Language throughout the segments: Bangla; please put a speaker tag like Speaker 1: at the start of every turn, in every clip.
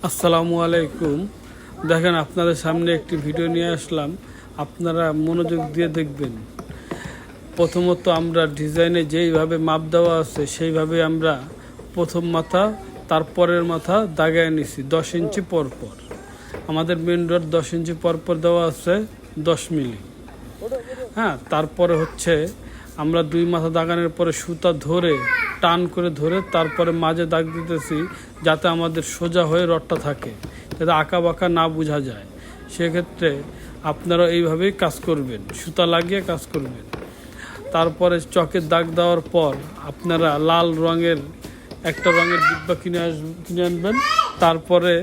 Speaker 1: আসসালামু আলাইকুম। দেখেন, আপনাদের সামনে একটি ভিডিও নিয়ে আসলাম, আপনারা মনোযোগ দিয়ে দেখবেন। প্রথমত আমরা ডিজাইনে যেইভাবে মাপ দেওয়া আছে সেইভাবে আমরা প্রথম মাথা তারপরের মাথা দাগায় নিছি 10 ইঞ্চি পরপর। আমাদের মেন ডোর 10 ইঞ্চি পরপর দেওয়া আছে 10 মিলি। হ্যাঁ, তারপরে হচ্ছে আমরা দুই মাথা দাগানোর পরে সুতা ধরে টান করে ধরে তারপরে মাঝে দাগ দিতেছি, যাতে আমাদের সোজা হয়ে রডটা থাকে, যাতে আঁকা বাঁকা না বোঝা যায়। সেক্ষেত্রে আপনারা এইভাবেই কাজ করবেন, সুতা লাগিয়ে কাজ করবেন। তারপরে চকের দাগ দেওয়ার পর আপনারা লাল রঙের একটা রঙের ডিব্বা কিনে আনবেন। তারপরে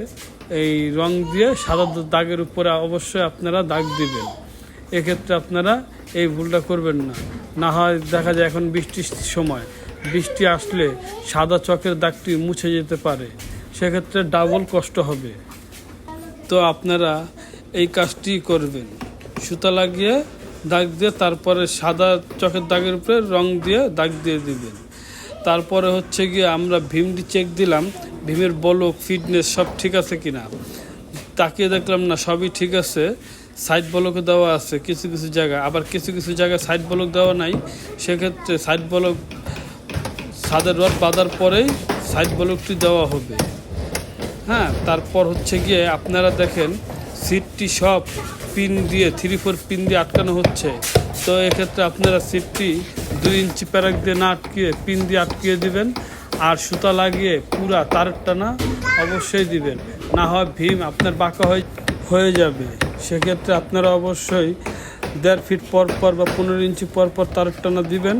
Speaker 1: এই রং দিয়ে সাদা দাগের উপরে অবশ্যই আপনারা দাগ দিবেন। এক্ষেত্রে আপনারা এই ভুলটা করবেন না, না হয় দেখা যায় এখন বৃষ্টির সময়, বৃষ্টি আসলে সাদা চকের দাগটি মুছে যেতে পারে, সেক্ষেত্রে ডাবল কষ্ট হবে। তো আপনারা এই কাজটি করবেন, সুতা লাগিয়ে দাগ দিয়ে তারপরে সাদা চকের দাগের উপরে রং দিয়ে দাগ দিয়ে দিবেন। তারপরে হচ্ছে গিয়ে আমরা ভীমটি চেক দিলাম, ভীমের বলক ফিটনেস সব ঠিক আছে কিনা। তাকিয়ে দেখলাম না, সবই ঠিক আছে। সাইড বলকও দেওয়া আছে কিছু কিছু জায়গায়, আবার কিছু কিছু জায়গায় সাইড বলক দেওয়া নাই। সেক্ষেত্রে সাইড বলক ছাদের রড বাঁধার পরেই সাইড বলকটি দেওয়া হবে। হ্যাঁ, তারপর হচ্ছে গিয়ে আপনারা দেখেন সিটটি সব পিন দিয়ে 3-4 পিন দিয়ে আটকানো হচ্ছে। তো এক্ষেত্রে আপনারা সিটটি 2 ইঞ্চি প্যারাক দিয়ে না আটকিয়ে পিন দিয়ে আটকিয়ে দিবেন, আর সুতা লাগিয়ে পুরা তারের টানা অবশ্যই দিবেন, না হয় ভীম আপনার বাঁকা হয়ে যাবে। সেক্ষেত্রে আপনারা অবশ্যই 1.5 ফিট পর পর বা 15 ইঞ্চি পর পর তারের টানা দিবেন,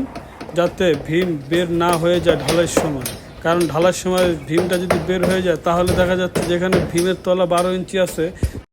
Speaker 1: যাতে ভীম বের না হয়ে যায় ঢালাইয়ের সময়। কারণ ঢালার সময় ভীমটা যদি বের হয়ে যায়, তাহলে দেখা যাচ্ছে যেখানে ভীমের তলা 12 ইঞ্চি আছে